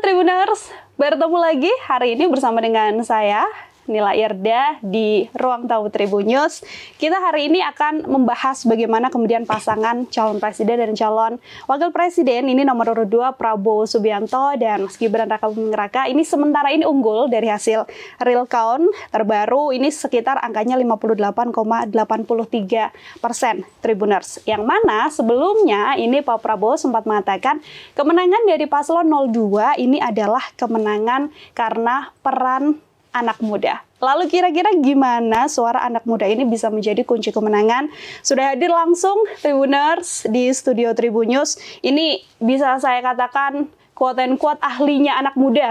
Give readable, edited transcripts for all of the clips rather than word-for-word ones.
Tribuners, bertemu lagi hari ini bersama dengan saya, Nila Irda, di Ruang Tamu Tribun News. Kita hari ini akan membahas bagaimana kemudian pasangan calon presiden dan calon wakil presiden, ini nomor urut 2 Prabowo Subianto dan Mas Gibran Rakabuming Raka, ini sementara ini unggul dari hasil real count terbaru, ini sekitar angkanya 58,83% Tribuners. Yang mana sebelumnya ini Pak Prabowo sempat mengatakan kemenangan dari paslon 02 ini adalah kemenangan karena peran anak muda. Lalu kira-kira gimana suara anak muda ini bisa menjadi kunci kemenangan? Sudah hadir langsung Tribuners di studio Tribun News. Ini bisa saya katakan quote and quote ahlinya anak muda.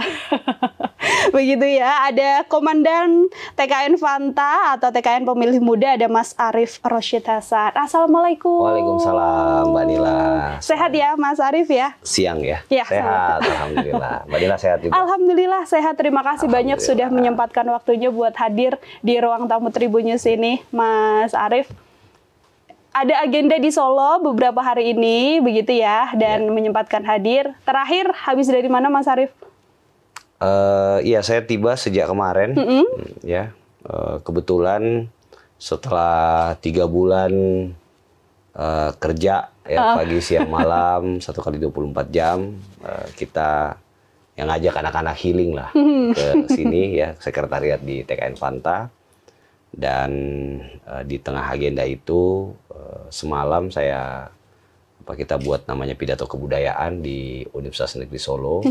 Begitu ya, ada Komandan TKN Fanta atau TKN Pemilih Muda, ada Mas Arief Rosyid Hasan. Assalamualaikum. Waalaikumsalam, Mbak Nila. Sehat ya Mas Arief ya? Siang ya? Ya, sehat, alhamdulillah. Mbak Nila sehat juga? Alhamdulillah sehat, terima kasih banyak sudah menyempatkan waktunya buat hadir di Ruang Tamu Tribun News ini, Mas Arief. Ada agenda di Solo beberapa hari ini, begitu ya, dan menyempatkan hadir. Terakhir, habis dari mana Mas Arief? Iya, saya tiba sejak kemarin. Ya, kebetulan setelah 3 bulan kerja, ya, pagi, siang, malam, 1 kali 24 jam, kita yang ngajak anak-anak healing lah ke sini, ya, sekretariat di TKN Fanta. Dan di tengah agenda itu semalam kita buat namanya pidato kebudayaan di Universitas Negeri Solo.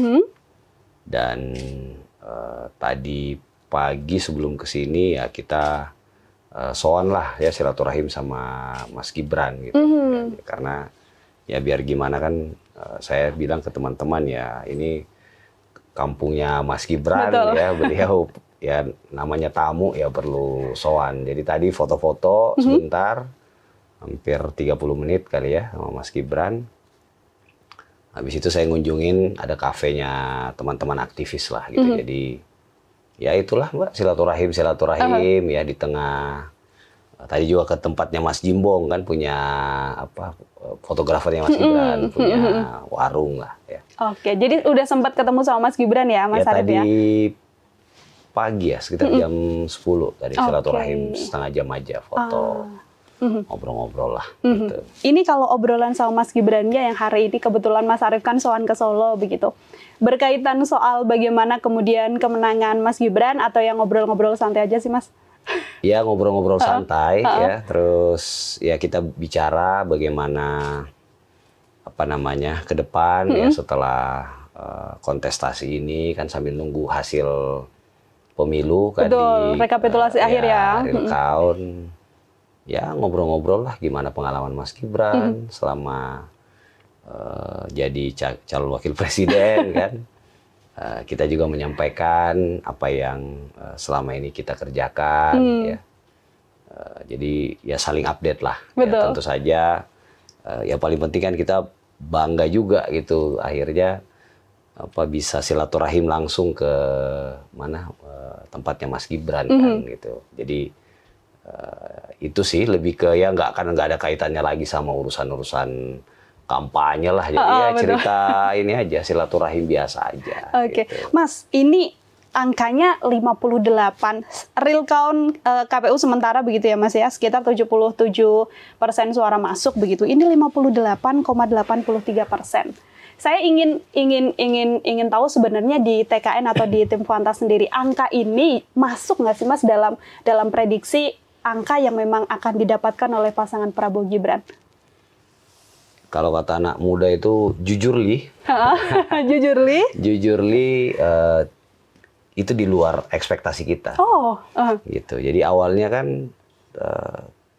Dan tadi pagi sebelum kesini ya kita soan lah ya silaturahim sama Mas Gibran gitu. Karena ya biar gimana kan saya bilang ke teman-teman ya ini kampungnya Mas Gibran. Betul. Ya, beliau ya namanya tamu ya perlu soan. Jadi tadi foto-foto sebentar, hampir 30 menit kali ya sama Mas Gibran. Habis itu saya ngunjungin ada kafenya teman-teman aktivis lah gitu. Jadi ya itulah Mbak, silaturahim ya di tengah. Tadi juga ke tempatnya Mas Jimbong kan punya fotografernya Mas Gibran, punya warung lah ya. Oke, jadi udah sempat ketemu sama Mas Gibran ya Mas Arief ya? Tadi pagi ya, sekitar jam 10 tadi silaturahim, setengah jam aja foto, ngobrol-ngobrol lah. Gitu. Ini kalau obrolan sama Mas Gibran yang hari ini kebetulan Mas Arief kan soan ke Solo begitu. Berkaitan soal bagaimana kemudian kemenangan Mas Gibran atau yang ngobrol-ngobrol santai aja sih Mas? Ya ngobrol-ngobrol santai ya, terus ya kita bicara bagaimana ke depan ya setelah kontestasi ini kan sambil nunggu hasil pemilu kan. Betul, rekapitulasi akhir ya. Real count. Ya ngobrol-ngobrol lah gimana pengalaman Mas Gibran selama jadi calon wakil presiden kan. Kita juga menyampaikan apa yang selama ini kita kerjakan ya. Jadi ya saling update lah. Ya, tentu saja ya paling penting kan kita bangga juga gitu akhirnya bisa silaturahim langsung ke tempatnya Mas Gibran kan gitu. Jadi itu sih lebih ke ya nggak ada kaitannya lagi sama urusan kampanye lah. Jadi ya cerita ini aja silaturahim biasa aja. Oke, gitu. Mas, ini angkanya 58 real count KPU sementara begitu ya Mas ya, sekitar 77% suara masuk begitu. Ini 58,83%. Saya ingin tahu sebenarnya di TKN atau di tim Fanta sendiri angka ini masuk nggak sih Mas dalam prediksi angka yang memang akan didapatkan oleh pasangan Prabowo Gibran? Kalau kata anak muda itu jujur li. Jujur li itu di luar ekspektasi kita. Gitu. Jadi awalnya kan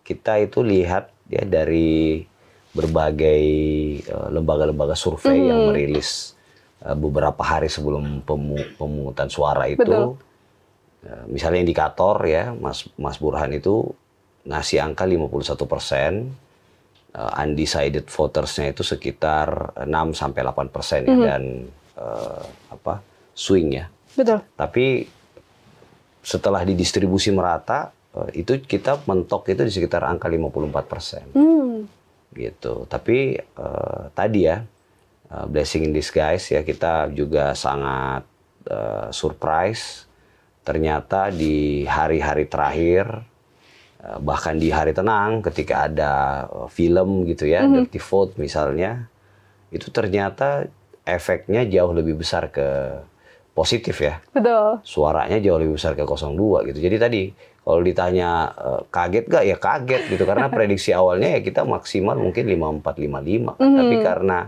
kita itu lihat ya dari berbagai lembaga-lembaga survei yang merilis beberapa hari sebelum pemungutan suara itu. Betul. Misalnya indikator ya, Mas Burhan itu ngasih angka 51%, undecided votersnya itu sekitar 6-8% ya, dan swing ya. Betul. Tapi setelah didistribusi merata, itu kita mentok itu di sekitar angka 54%. Gitu. Tapi tadi ya, blessing in disguise ya, kita juga sangat surprise. Ternyata di hari-hari terakhir, bahkan di hari tenang ketika ada film gitu ya, Dirty Vote misalnya, itu ternyata efeknya jauh lebih besar ke positif ya. Betul. Suaranya jauh lebih besar ke 02 gitu. Jadi tadi kalau ditanya kaget gak, ya kaget gitu, karena prediksi awalnya ya kita maksimal mungkin 54-55. Tapi karena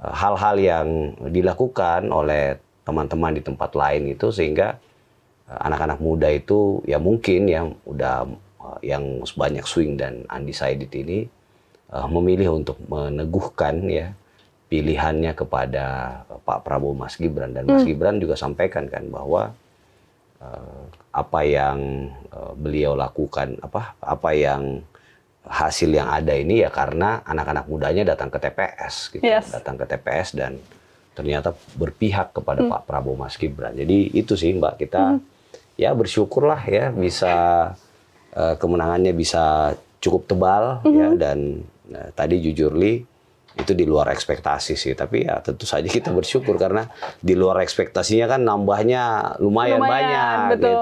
hal-hal yang dilakukan oleh teman-teman di tempat lain itu, sehingga anak-anak muda itu ya mungkin yang udah yang banyak swing dan undecided ini memilih untuk meneguhkan ya pilihannya kepada Pak Prabowo, Mas Gibran. Dan Mas Gibran juga sampaikan kan bahwa apa yang beliau lakukan, apa yang hasil yang ada ini ya karena anak-anak mudanya datang ke TPS gitu. Datang ke TPS dan ternyata berpihak kepada Pak Prabowo, Mas Gibran. Jadi itu sih Mbak, kita ya bersyukurlah ya bisa kemenangannya bisa cukup tebal ya, dan tadi jujur Li itu di luar ekspektasi sih, tapi ya tentu saja kita bersyukur karena di luar ekspektasinya kan nambahnya lumayan banyak betul.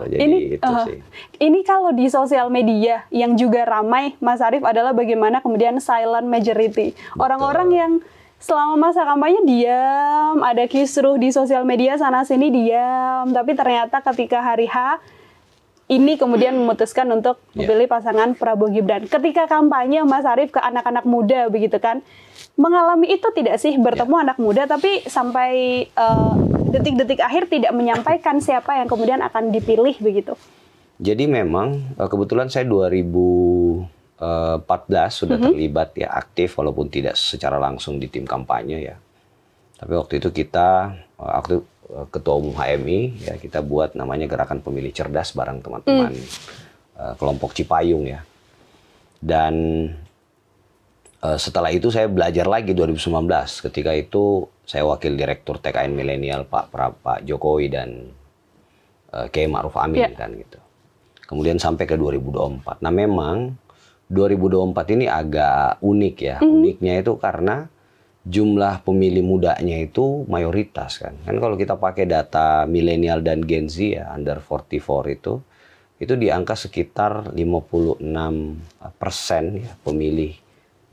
Gitu. Jadi ini itu sih. Ini kalau di sosial media yang juga ramai Mas Arief adalah bagaimana kemudian silent majority. Orang-orang yang selama masa kampanye diam, ada kisruh di sosial media sana sini diam, tapi ternyata ketika hari H ini kemudian memutuskan untuk memilih pasangan Prabowo Gibran. Ketika kampanye Mas Arief ke anak-anak muda begitu kan, mengalami itu tidak sih bertemu anak muda tapi sampai detik-detik akhir tidak menyampaikan siapa yang kemudian akan dipilih begitu? Jadi memang kebetulan saya 2014 sudah terlibat ya aktif walaupun tidak secara langsung di tim kampanye ya. Tapi waktu itu kita Ketua Umum HMI ya, kita buat namanya Gerakan Pemilih Cerdas bareng teman-teman kelompok Cipayung ya. Dan setelah itu saya belajar lagi 2019. Ketika itu saya wakil direktur TKN Milenial Pak Jokowi dan Kiai Ma'ruf Amin kan gitu. Kemudian sampai ke 2024. Nah memang 2024 ini agak unik ya. Uniknya itu karena jumlah pemilih mudanya itu mayoritas kan. Kan kalau kita pakai data milenial dan Gen Z ya, under 44 itu di angka sekitar 56% ya pemilih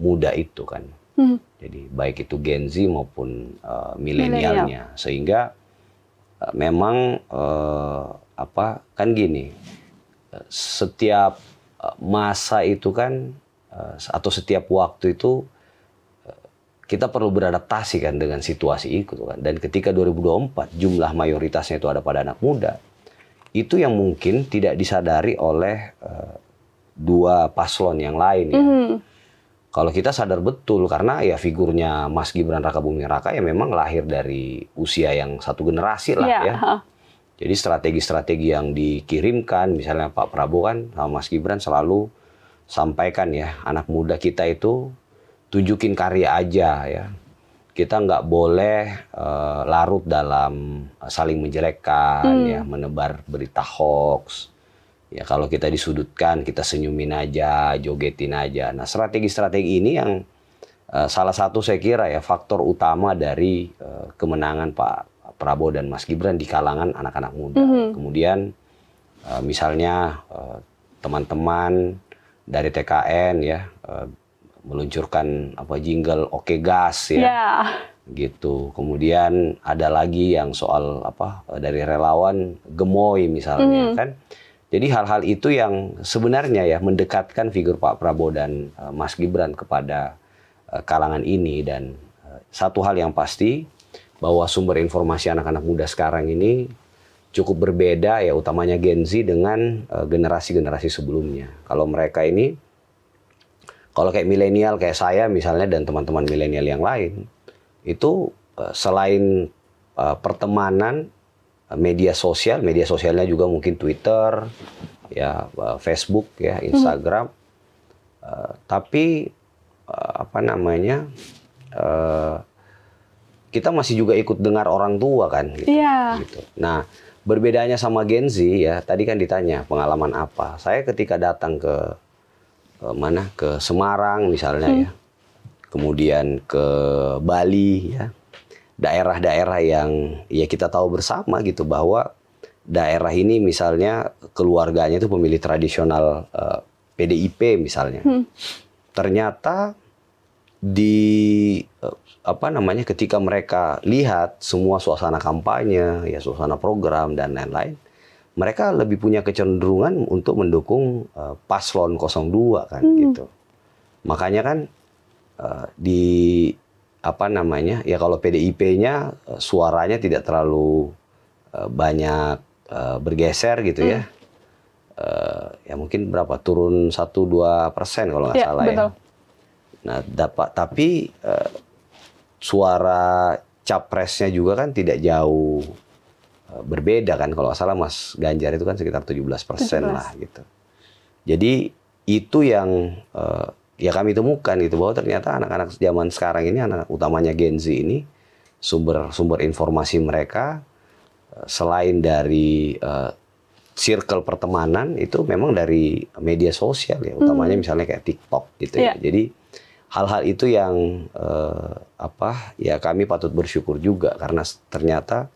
muda itu kan. Jadi baik itu Gen Z maupun milenialnya. Sehingga memang kan gini, setiap masa itu kan atau setiap waktu itu kita perlu beradaptasi kan dengan situasi itu kan. Dan ketika 2024 jumlah mayoritasnya itu ada pada anak muda, itu yang mungkin tidak disadari oleh dua paslon yang lain ya. Kalau kita sadar betul karena ya figurnya Mas Gibran Rakabuming Raka ya memang lahir dari usia yang satu generasi lah ya. Jadi strategi-strategi yang dikirimkan misalnya Pak Prabowo kan sama Mas Gibran selalu sampaikan ya, anak muda kita itu tunjukin karya aja ya. Kita nggak boleh larut dalam saling menjelekkan ya, menebar berita hoax. Ya kalau kita disudutkan, kita senyumin aja, jogetin aja. Nah strategi-strategi ini yang salah satu saya kira ya faktor utama dari kemenangan Pak Prabowo dan Mas Gibran di kalangan anak-anak muda. Kemudian misalnya teman-teman dari TKN ya meluncurkan jingle Oke Gas ya. Gitu. Kemudian ada lagi yang soal dari relawan Gemoy misalnya kan. Jadi hal-hal itu yang sebenarnya ya mendekatkan figur Pak Prabowo dan Mas Gibran kepada kalangan ini. Dan satu hal yang pasti bahwa sumber informasi anak-anak muda sekarang ini cukup berbeda ya, utamanya Gen Z dengan generasi-generasi sebelumnya. Kalau mereka ini, kalau kayak milenial kayak saya misalnya dan teman-teman milenial yang lain, itu selain pertemanan, media sosialnya juga mungkin Twitter, ya Facebook, ya Instagram, tapi kita masih juga ikut dengar orang tua kan, gitu. Gitu. Nah, berbedanya sama Gen Z ya, tadi kan ditanya pengalaman apa. Saya ketika datang ke Semarang misalnya ya, kemudian ke Bali, ya, daerah-daerah yang ya kita tahu bersama gitu bahwa daerah ini misalnya keluarganya itu pemilih tradisional PDIP misalnya. Ternyata ketika mereka lihat semua suasana kampanye, ya suasana program dan lain-lain, mereka lebih punya kecenderungan untuk mendukung paslon 02 kan gitu. Makanya kan ya kalau PDIP-nya suaranya tidak terlalu banyak bergeser gitu ya. Ya mungkin berapa, turun 1-2% kalau nggak salah betul. Ya. Nah, tapi suara capresnya juga kan tidak jauh berbeda kan, kalau nggak salah Mas Ganjar itu kan sekitar 17% lah gitu. Jadi itu yang ya kami temukan gitu, bahwa ternyata anak-anak zaman sekarang ini, anak utamanya Gen Z ini, sumber informasi mereka selain dari circle pertemanan itu memang dari media sosial ya, utamanya misalnya kayak TikTok gitu ya. Jadi hal-hal itu yang ya kami patut bersyukur juga, karena ternyata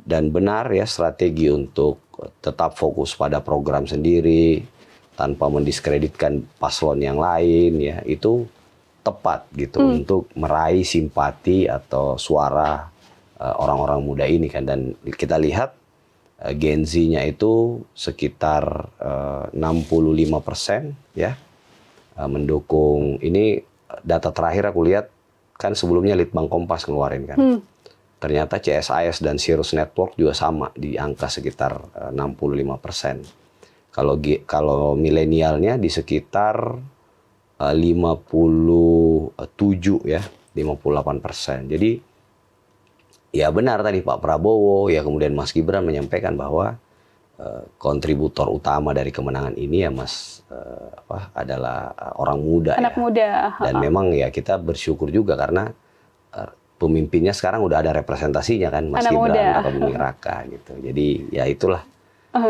dan benar ya, strategi untuk tetap fokus pada program sendiri tanpa mendiskreditkan paslon yang lain ya, itu tepat gitu untuk meraih simpati atau suara orang-orang muda ini kan. Dan kita lihat Gen Z-nya itu sekitar 65% ya mendukung. Ini data terakhir aku lihat kan, sebelumnya Litbang Kompas ngeluarin kan. Ternyata CSIS dan Sirus Network juga sama di angka sekitar 65%. Kalau milenialnya di sekitar 57 ya, 58%. Jadi ya benar tadi Pak Prabowo ya, kemudian Mas Gibran menyampaikan bahwa kontributor utama dari kemenangan ini ya adalah orang muda. Anak muda. Dan memang ya kita bersyukur juga karena pemimpinnya sekarang udah ada representasinya kan, Mas Gibran Raka Buming Raka gitu. Jadi ya itulah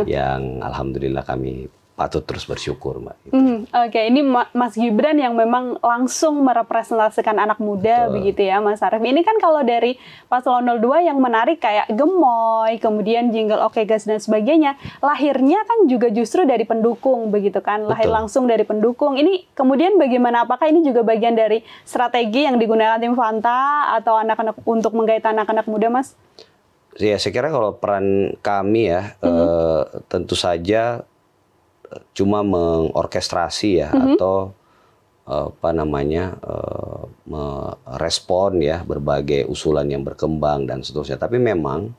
yang alhamdulillah kami patut terus bersyukur, Mbak. Oke, ini Mas Gibran yang memang langsung merepresentasikan anak muda. Betul. Begitu ya, Mas Arief. Ini kan kalau dari Paslon 02 yang menarik kayak Gemoy, kemudian Jingle Oke Gas dan sebagainya, lahirnya kan juga justru dari pendukung begitu kan, lahir langsung dari pendukung. Ini kemudian bagaimana, apakah ini juga bagian dari strategi yang digunakan tim Fanta atau anak-anak untuk menggait anak-anak muda, Mas? Ya, saya kira kalau peran kami ya tentu saja cuma mengorkestrasi ya, atau merespon ya berbagai usulan yang berkembang dan seterusnya. Tapi memang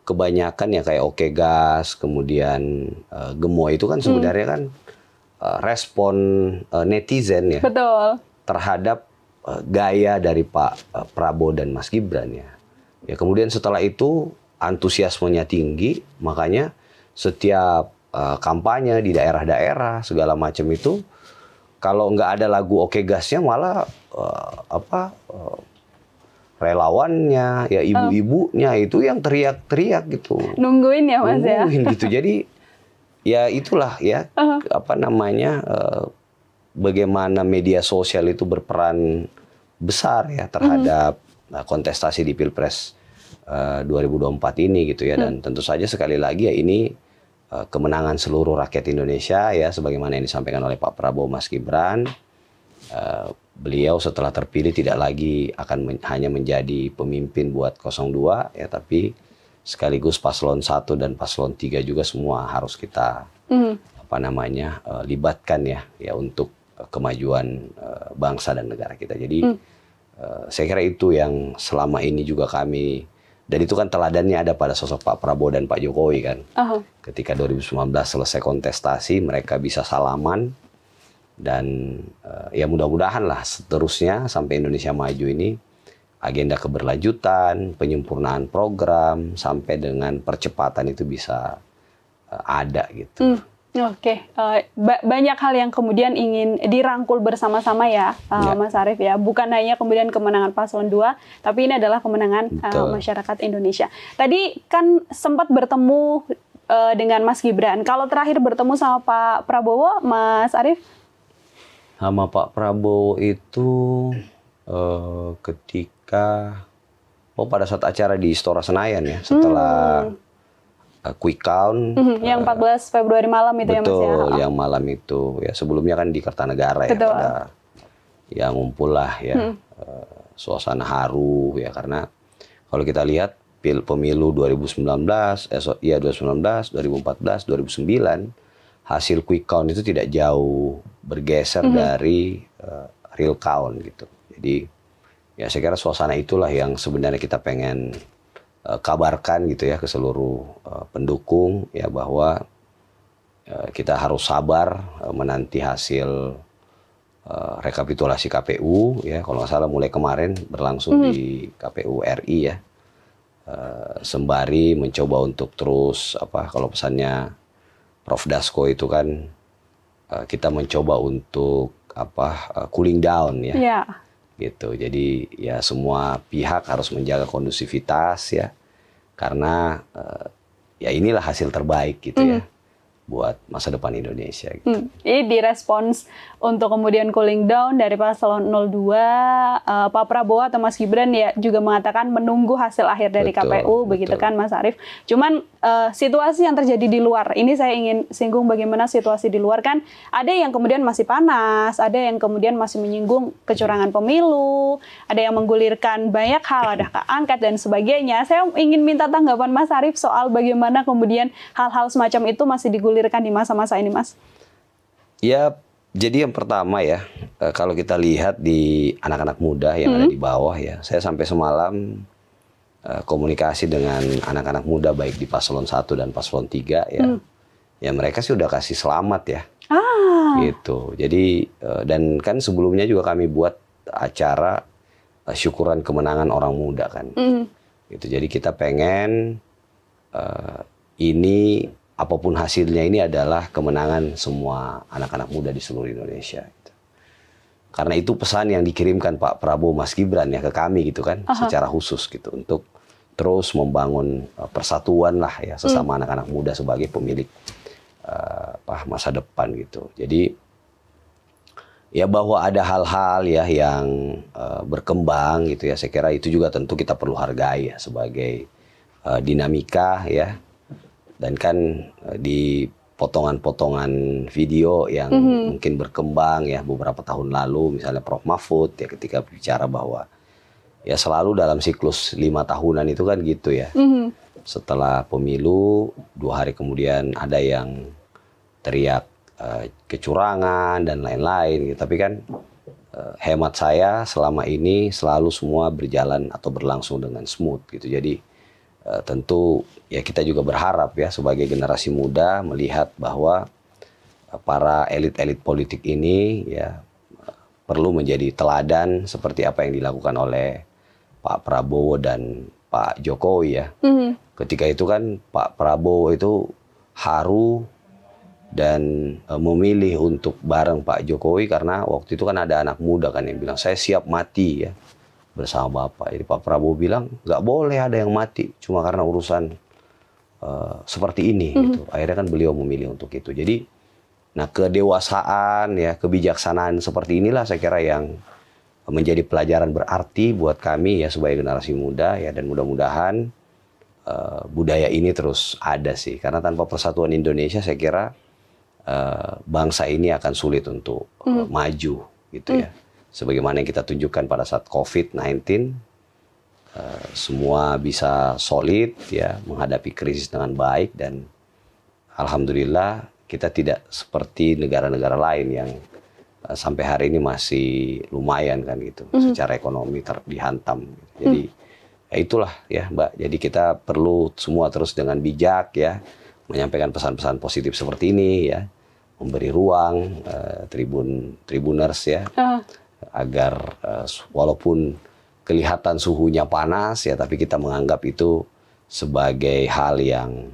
kebanyakan ya kayak Oke Gas, kemudian Gemoy itu kan sebenarnya kan respon netizen ya. Betul. Terhadap gaya dari Pak Prabowo dan Mas Gibran ya. Ya kemudian setelah itu antusiasmenya tinggi, makanya setiap kampanye di daerah-daerah segala macam itu, kalau nggak ada lagu Oke Gasnya malah relawannya ya, ibu-ibunya itu yang teriak-teriak gitu, nungguin ya Mas, nungguin ya gitu. Jadi ya itulah ya bagaimana media sosial itu berperan besar ya terhadap kontestasi di Pilpres 2024 ini gitu ya. Dan tentu saja sekali lagi ya, ini kemenangan seluruh rakyat Indonesia ya, sebagaimana yang disampaikan oleh Pak Prabowo, Mas Gibran. Beliau setelah terpilih tidak lagi akan hanya menjadi pemimpin buat 02 ya, tapi sekaligus paslon 1 dan paslon 3 juga semua harus kita libatkan ya untuk kemajuan bangsa dan negara kita. Jadi saya kira itu yang selama ini juga kami, dan itu kan teladannya ada pada sosok Pak Prabowo dan Pak Jokowi kan. Ketika 2019 selesai kontestasi, mereka bisa salaman. Dan ya mudah-mudahan lah seterusnya sampai Indonesia maju ini, agenda keberlanjutan, penyempurnaan program, sampai dengan percepatan itu bisa ada gitu. Oke, banyak hal yang kemudian ingin dirangkul bersama-sama ya, Mas Arief ya. Bukan hanya kemudian kemenangan Paslon 2, tapi ini adalah kemenangan masyarakat Indonesia. Tadi kan sempat bertemu dengan Mas Gibran. Kalau terakhir bertemu sama Pak Prabowo, Mas Arief? Sama Pak Prabowo itu Ketika pada saat acara di Istora Senayan ya, setelah quick count. Yang 14 Februari malam itu ya Mas ya? Betul, yang malam itu. Ya sebelumnya kan di Kertanegara ya, pada yang ngumpul lah ya. Suasana haru ya, karena kalau kita lihat pemilu 2019, 2019, 2014, 2009, hasil quick count itu tidak jauh bergeser dari real count gitu. Jadi ya saya kira suasana itulah yang sebenarnya kita pengen kabarkan gitu ya ke seluruh pendukung ya, bahwa kita harus sabar menanti hasil rekapitulasi KPU ya, kalau nggak salah mulai kemarin berlangsung di KPU RI ya, sembari mencoba untuk terus kalau pesannya Prof Dasko itu kan kita mencoba untuk cooling down ya. Gitu. Jadi ya semua pihak harus menjaga kondusivitas ya, karena ya inilah hasil terbaik gitu ya buat masa depan Indonesia gitu. Ini direspons untuk kemudian cooling down dari paslon 02, Pak Prabowo atau Mas Gibran ya juga mengatakan menunggu hasil akhir dari KPU, begitu kan Mas Arief. Cuman situasi yang terjadi di luar, ini saya ingin singgung bagaimana situasi di luar kan, ada yang kemudian masih panas, ada yang kemudian masih menyinggung kecurangan pemilu, ada yang menggulirkan banyak hal, ada hak angket dan sebagainya. Saya ingin minta tanggapan Mas Arief soal bagaimana kemudian hal-hal semacam itu masih digulirkan di masa-masa ini, Mas. Ya, jadi yang pertama ya, kalau kita lihat di anak-anak muda yang ada di bawah ya, saya sampai semalam komunikasi dengan anak-anak muda baik di paslon 1 dan paslon 3 ya. Ya mereka sih udah kasih selamat ya. Gitu. Jadi dan kan sebelumnya juga kami buat acara syukuran kemenangan orang muda kan. Gitu. Jadi kita pengen ini apapun hasilnya ini adalah kemenangan semua anak-anak muda di seluruh Indonesia. Gitu. Karena itu pesan yang dikirimkan Pak Prabowo Mas Gibran ya ke kami gitu kan, secara khusus gitu, untuk terus membangun persatuan lah ya sesama anak-anak muda sebagai pemilik masa depan gitu. Jadi ya bahwa ada hal-hal ya yang berkembang gitu ya, saya kira itu juga tentu kita perlu hargai ya sebagai dinamika ya. Dan kan di potongan-potongan video yang mungkin berkembang ya beberapa tahun lalu, misalnya Prof Mahfud ya ketika bicara bahwa ya selalu dalam siklus 5 tahunan itu kan gitu ya. Setelah pemilu 2 hari kemudian ada yang teriak kecurangan dan lain-lain. Tapi kan hemat saya selama ini selalu semua berjalan atau berlangsung dengan smooth gitu. Jadi tentu ya kita juga berharap ya sebagai generasi muda melihat bahwa para elit-elit politik ini ya perlu menjadi teladan seperti apa yang dilakukan oleh Pak Prabowo dan Pak Jokowi ya. Ketika itu kan Pak Prabowo itu haru dan memilih untuk bareng Pak Jokowi karena waktu itu kan ada anak muda kan yang bilang saya siap mati ya bersama Bapak. Jadi Pak Prabowo bilang nggak boleh ada yang mati cuma karena urusan seperti ini gitu. Akhirnya kan beliau memilih untuk itu. Jadi nah kedewasaan ya, kebijaksanaan seperti inilah saya kira yang menjadi pelajaran berarti buat kami ya sebagai generasi muda ya, dan mudah-mudahan budaya ini terus ada sih, karena tanpa persatuan Indonesia saya kira bangsa ini akan sulit untuk maju gitu ya. Sebagaimana yang kita tunjukkan pada saat COVID-19, semua bisa solid ya menghadapi krisis dengan baik, dan alhamdulillah kita tidak seperti negara-negara lain yang sampai hari ini masih lumayan kan gitu secara ekonomi dihantam. Jadi ya itulah ya Mbak. Jadi kita perlu semua terus dengan bijak ya menyampaikan pesan-pesan positif seperti ini ya, memberi ruang tribuners ya agar walaupun kelihatan suhunya panas ya, tapi kita menganggap itu sebagai hal yang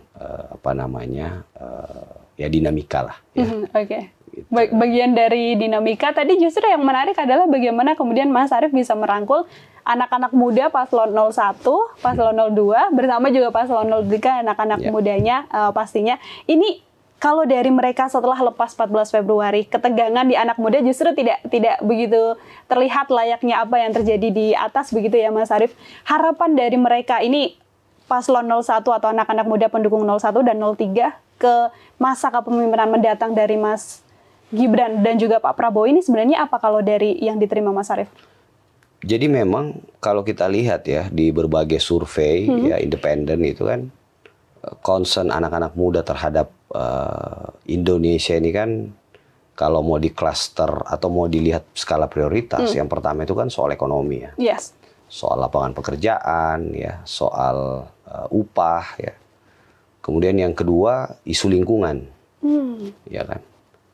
ya dinamika lah ya. Gitu. Bagian dari dinamika tadi justru yang menarik adalah bagaimana kemudian Mas Arief bisa merangkul anak-anak muda paslon 01, paslon 02 bersama juga paslon 03 anak-anak mudanya pastinya. Ini kalau dari mereka setelah lepas 14 Februari, ketegangan di anak muda justru tidak begitu terlihat layaknya apa yang terjadi di atas begitu ya Mas Arief. Harapan dari mereka ini paslon 01 atau anak-anak muda pendukung 01 dan 03 ke masa kepemimpinan mendatang dari Mas Gibran dan juga Pak Prabowo ini sebenarnya apa kalau dari yang diterima Mas Arief? Jadi memang kalau kita lihat ya di berbagai survei ya independen itu kan concern anak-anak muda terhadap Indonesia ini kan kalau mau di cluster atau mau dilihat skala prioritas, yang pertama itu kan soal ekonomi ya. Yes. Soal lapangan pekerjaan ya, soal upah ya. Kemudian yang kedua isu lingkungan. Ya kan.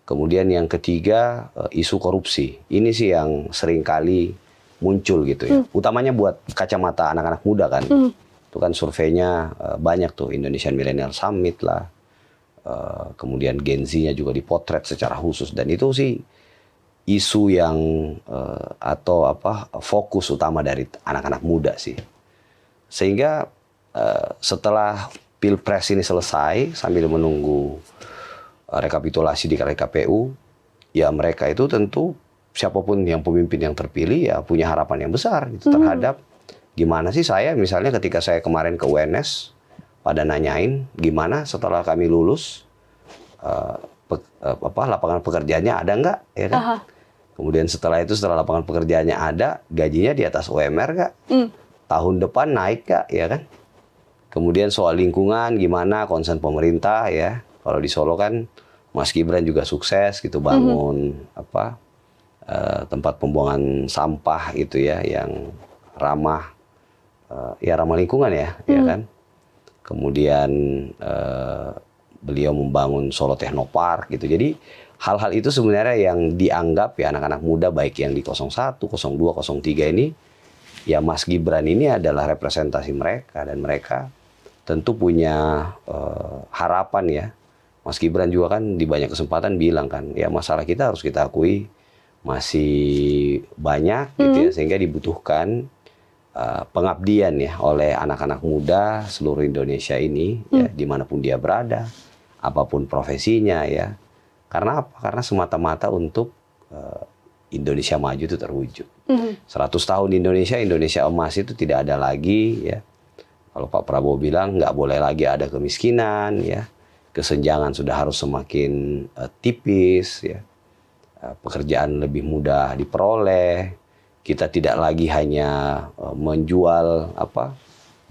Kemudian yang ketiga isu korupsi. Ini sih yang sering kali muncul gitu ya. Utamanya buat kacamata anak-anak muda kan. Itu kan surveinya banyak tuh, Indonesian Millennial Summit lah. Kemudian Gen Z-nya juga dipotret secara khusus, dan itu sih isu yang atau fokus utama dari anak-anak muda sih. Sehingga setelah Pilpres ini selesai sambil menunggu rekapitulasi di KPU, ya mereka itu tentu siapapun yang pemimpin yang terpilih ya punya harapan yang besar gitu terhadap gimana sih saya misalnya ketika saya kemarin ke UNS pada nanyain gimana setelah kami lulus lapangan pekerjaannya ada nggak ya kan? Kemudian setelah lapangan pekerjaannya ada, gajinya di atas UMR nggak? Tahun depan naik nggak ya kan? Kemudian soal lingkungan gimana concern pemerintah ya? Kalau di Solo kan Mas Gibran juga sukses gitu bangun tempat pembuangan sampah gitu ya yang ramah lingkungan ya kan? Kemudian beliau membangun Solo Technopark gitu. Jadi hal-hal itu sebenarnya yang dianggap ya anak-anak muda baik yang di 01, 02, 03 ini ya Mas Gibran ini adalah representasi mereka, dan mereka tentu punya harapan ya. Mas Gibran juga kan di banyak kesempatan bilang kan ya masalah kita harus kita akui masih banyak gitu ya, sehingga dibutuhkan pengabdian ya oleh anak-anak muda seluruh Indonesia ini ya, dimanapun dia berada, apapun profesinya ya. Karena apa? Karena semata-mata untuk Indonesia maju itu terwujud. 100 tahun Indonesia emas itu tidak ada lagi ya. Kalau Pak Prabowo bilang nggak boleh lagi ada kemiskinan ya, kesenjangan sudah harus semakin tipis ya, pekerjaan lebih mudah diperoleh. Kita tidak lagi hanya menjual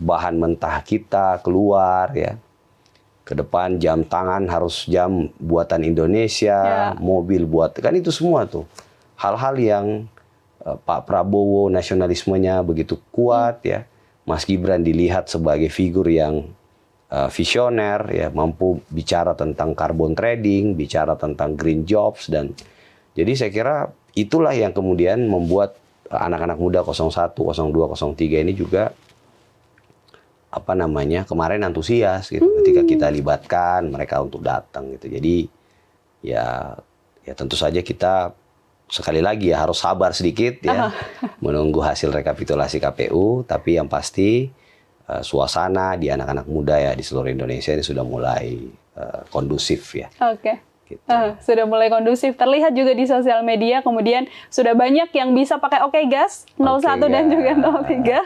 bahan mentah kita keluar ya. Ke depan jam tangan harus jam buatan Indonesia, mobil kan itu semua tuh. Hal-hal yang Pak Prabowo nasionalismenya begitu kuat ya. Mas Gibran dilihat sebagai figur yang visioner ya, mampu bicara tentang carbon trading, bicara tentang green jobs, dan jadi saya kira itulah yang kemudian membuat anak-anak muda 01, 02, 03 ini juga kemarin antusias gitu ketika kita libatkan mereka untuk datang gitu. Jadi ya tentu saja kita sekali lagi ya harus sabar sedikit ya menunggu hasil rekapitulasi KPU, tapi yang pasti suasana di anak-anak muda ya di seluruh Indonesia ini sudah mulai kondusif ya. Gitu. Sudah mulai kondusif, terlihat juga di sosial media, kemudian sudah banyak yang bisa pakai Gas 01 dan juga 03.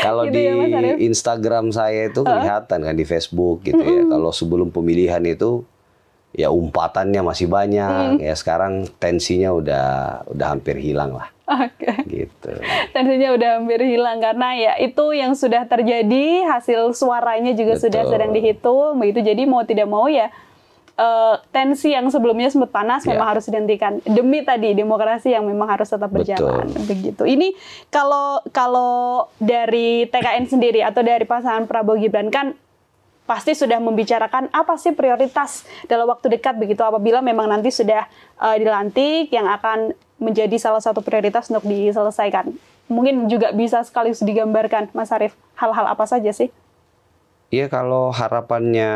Kalau gitu di ya, Instagram saya itu kelihatan kan, di Facebook gitu ya. Kalau sebelum pemilihan itu ya umpatannya masih banyak, ya sekarang tensinya udah hampir hilang lah. Gitu. Tensinya udah hampir hilang karena ya itu yang sudah terjadi, hasil suaranya juga sudah sedang dihitung, begitu. Jadi mau tidak mau ya tensi yang sebelumnya sempat panas memang harus dihentikan demi tadi demokrasi yang memang harus tetap berjalan. Begitu. Ini kalau dari TKN sendiri atau dari pasangan Prabowo Gibran kan pasti sudah membicarakan apa sih prioritas dalam waktu dekat begitu apabila memang nanti sudah dilantik yang akan menjadi salah satu prioritas untuk diselesaikan. Mungkin juga bisa sekaligus digambarkan Mas Arief hal-hal apa saja sih? Iya, kalau harapannya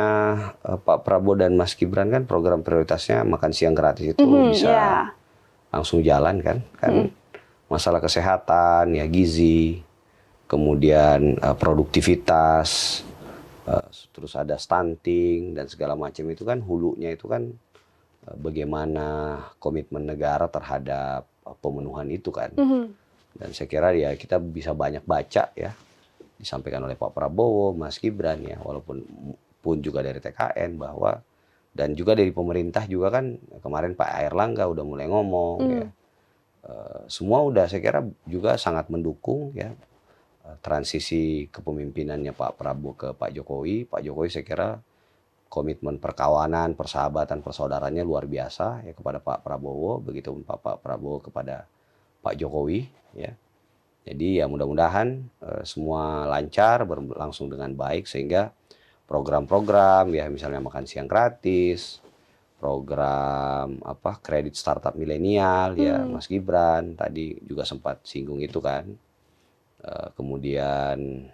Pak Prabowo dan Mas Gibran kan program prioritasnya makan siang gratis itu bisa langsung jalan kan masalah kesehatan ya, gizi, kemudian produktivitas, terus ada stunting dan segala macam itu kan hulunya itu kan bagaimana komitmen negara terhadap pemenuhan itu kan. Dan saya kira ya kita bisa banyak baca ya disampaikan oleh Pak Prabowo, Mas Gibran ya, walaupun pun juga dari TKN bahwa dan juga dari pemerintah juga kan kemarin Pak Airlangga udah mulai ngomong ya. Semua udah saya kira juga sangat mendukung ya transisi kepemimpinannya Pak Prabowo ke Pak Jokowi. Pak Jokowi saya kira komitmen perkawanan, persahabatan, persaudaranya luar biasa ya kepada Pak Prabowo, begitu pun Pak Prabowo kepada Pak Jokowi ya. Jadi ya mudah-mudahan semua lancar, berlangsung dengan baik sehingga program-program ya misalnya makan siang gratis, program kredit startup milenial ya Mas Gibran tadi juga sempat singgung itu kan. Kemudian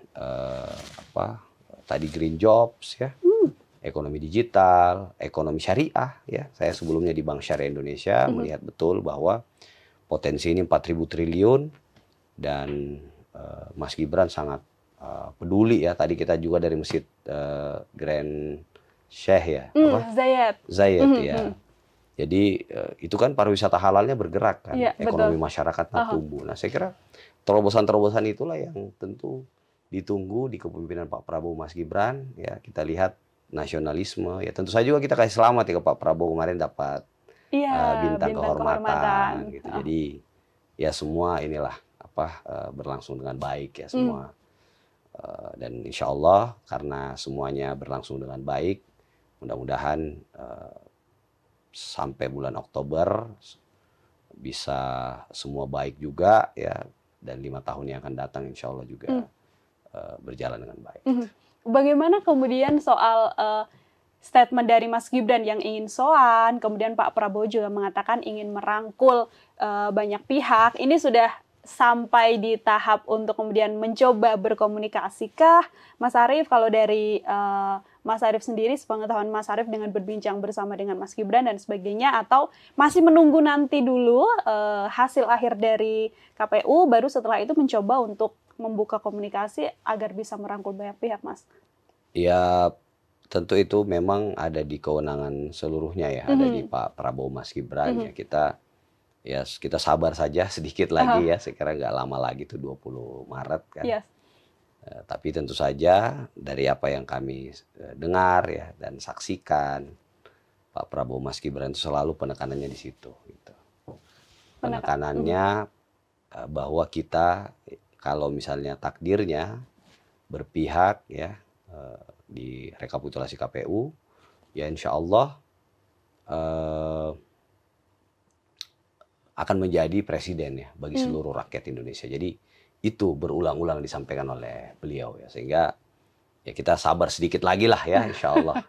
tadi green jobs ya. Ekonomi digital, ekonomi syariah ya. Saya sebelumnya di Bank Syariah Indonesia melihat betul bahwa potensi ini 4.000 triliun dan Mas Gibran sangat peduli ya. Tadi kita juga dari Masjid Grand Sheikh ya, Zayed ya. Jadi itu kan pariwisata halalnya bergerak kan, ya, ekonomi masyarakat tumbuh. Nah, saya kira terobosan-terobosan itulah yang tentu ditunggu di kepemimpinan Pak Prabowo Mas Gibran ya. Kita lihat nasionalisme ya, tentu saja juga kita kasih selamat ya ke Pak Prabowo kemarin dapat bintang kehormatan gitu. Jadi ya semua inilah berlangsung dengan baik ya semua. Dan insya Allah karena semuanya berlangsung dengan baik, mudah-mudahan sampai bulan Oktober bisa semua baik juga ya, dan 5 tahun yang akan datang insya Allah juga berjalan dengan baik. Bagaimana kemudian soal statement dari Mas Gibran yang ingin soan, kemudian Pak Prabowo juga mengatakan ingin merangkul banyak pihak, ini sudah sampai di tahap untuk kemudian mencoba berkomunikasikah, Mas Arief? Kalau dari Mas Arief sendiri, sepengetahuan Mas Arief dengan berbincang bersama dengan Mas Gibran dan sebagainya, atau masih menunggu nanti dulu hasil akhir dari KPU, baru setelah itu mencoba untuk membuka komunikasi agar bisa merangkul banyak pihak, Mas? Ya, tentu itu memang ada di kewenangan seluruhnya ya, ada di Pak Prabowo Mas Gibran ya. Kita sabar saja sedikit lagi ya, saya kira nggak lama lagi tuh 20 Maret kan. Tapi tentu saja dari apa yang kami dengar ya dan saksikan, Pak Prabowo Mas Gibran itu selalu penekanannya di situ gitu. Penekanannya bahwa kita kalau misalnya takdirnya berpihak ya di rekapitulasi KPU, ya insya Allah akan menjadi presiden ya bagi seluruh rakyat Indonesia. Jadi itu berulang-ulang disampaikan oleh beliau ya, sehingga ya kita sabar sedikit lagi lah ya insya Allah.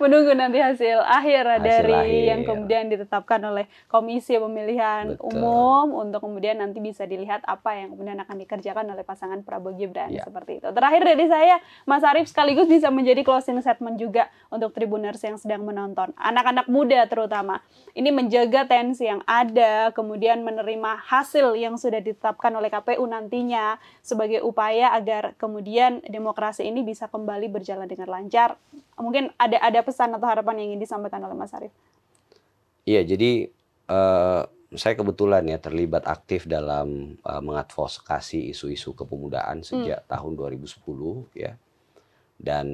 Menunggu nanti hasil akhir dari yang kemudian ditetapkan oleh Komisi Pemilihan Umum untuk kemudian nanti bisa dilihat apa yang kemudian akan dikerjakan oleh pasangan Prabowo Gibran seperti itu. Terakhir dari saya, Mas Arief, sekaligus bisa menjadi closing statement juga untuk Tribuners yang sedang menonton, anak-anak muda terutama. Ini menjaga tensi yang ada, kemudian menerima hasil yang sudah ditetapkan oleh KPU nantinya sebagai upaya agar kemudian demokrasi ini bisa kembali berjalan dengan lancar. Mungkin ada pesan atau harapan yang ingin disampaikan oleh Mas Arief? Iya, jadi saya kebetulan ya terlibat aktif dalam mengadvokasi isu-isu kepemudaan sejak tahun 2010 ya. Dan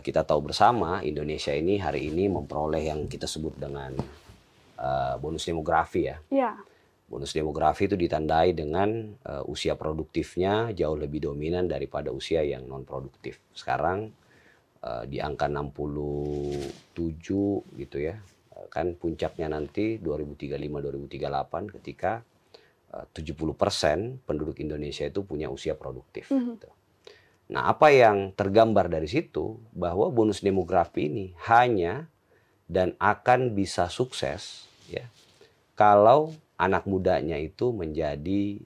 kita tahu bersama Indonesia ini hari ini memperoleh yang kita sebut dengan bonus demografi ya. Bonus demografi itu ditandai dengan usia produktifnya jauh lebih dominan daripada usia yang non produktif. Sekarang di angka 67 gitu ya. Kan puncaknya nanti 2035-2038 ketika 70% penduduk Indonesia itu punya usia produktif. Gitu. Nah, apa yang tergambar dari situ bahwa bonus demografi ini hanya dan akan bisa sukses ya kalau anak mudanya itu menjadi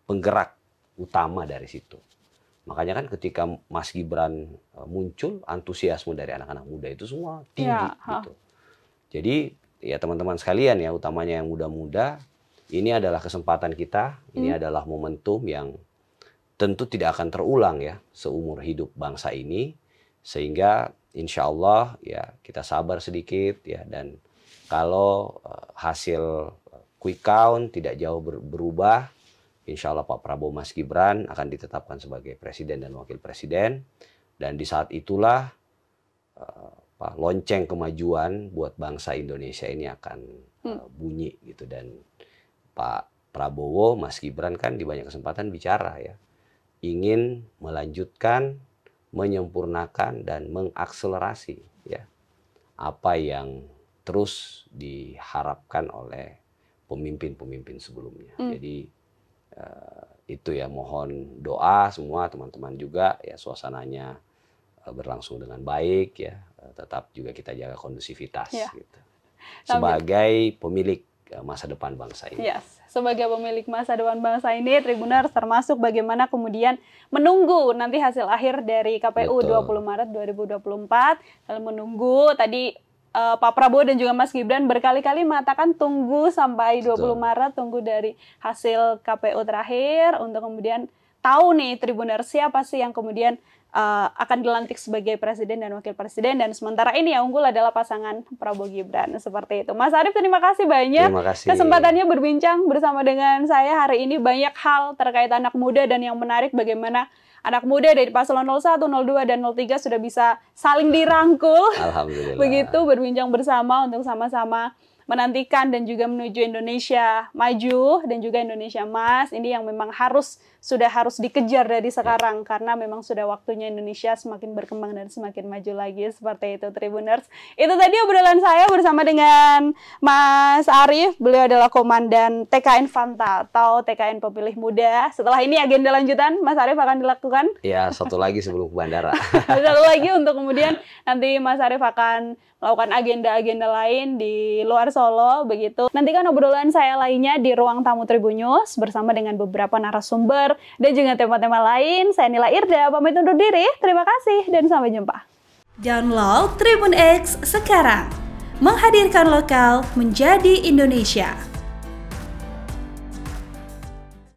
penggerak utama dari situ. Makanya kan ketika Mas Gibran muncul, antusiasme dari anak-anak muda itu semua tinggi gitu. Jadi ya teman-teman sekalian ya, utamanya yang muda-muda, ini adalah kesempatan kita, ini adalah momentum yang tentu tidak akan terulang ya seumur hidup bangsa ini, sehingga insya Allah ya kita sabar sedikit ya, dan kalau hasil quick count tidak jauh berubah, insya Allah Pak Prabowo Mas Gibran akan ditetapkan sebagai presiden dan wakil presiden, dan di saat itulah lonceng kemajuan buat bangsa Indonesia ini akan bunyi gitu. Dan Pak Prabowo Mas Gibran kan di banyak kesempatan bicara ya, ingin melanjutkan, menyempurnakan dan mengakselerasi ya apa yang terus diharapkan oleh pemimpin-pemimpin sebelumnya. Jadi itu ya, mohon doa semua teman-teman juga ya, suasananya berlangsung dengan baik ya, tetap juga kita jaga kondusivitas gitu. Sebagai pemilik masa depan bangsa ini. Yes. Sebagai pemilik masa depan bangsa ini, Tribuners, termasuk bagaimana kemudian menunggu nanti hasil akhir dari KPU 20 Maret 2024, lalu menunggu tadi Pak Prabowo dan juga Mas Gibran berkali-kali mengatakan tunggu sampai 20 Maret, tunggu dari hasil KPU terakhir untuk kemudian tahu nih Tribuners siapa sih yang kemudian akan dilantik sebagai presiden dan wakil presiden, dan sementara ini yang unggul adalah pasangan Prabowo Gibran, seperti itu. Mas Arief, terima kasih banyak kesempatannya berbincang bersama dengan saya hari ini. Banyak hal terkait anak muda dan yang menarik bagaimana anak muda dari paslon 01, 02, dan 03 sudah bisa saling dirangkul. Alhamdulillah. Begitu, berbincang bersama untuk sama-sama menantikan dan juga menuju Indonesia maju dan juga Indonesia emas. Ini yang memang sudah harus dikejar dari sekarang, karena memang sudah waktunya Indonesia semakin berkembang dan semakin maju lagi, seperti itu Tribuners. Itu tadi obrolan saya bersama dengan Mas Arief. Beliau adalah Komandan TKN Fanta atau TKN Pemilih Muda. Setelah ini agenda lanjutan Mas Arief akan dilakukan? Ya, satu lagi sebelum ke bandara. Satu lagi untuk kemudian nanti Mas Arief akan melakukan agenda-agenda lain di luar Solo, begitu. Nantikan obrolan saya lainnya di ruang tamu Tribun News bersama dengan beberapa narasumber dan juga tema-tema lain. Saya Nila Irda, pamit undur diri. Terima kasih dan sampai jumpa. Download Tribun X sekarang. Menghadirkan lokal menjadi Indonesia.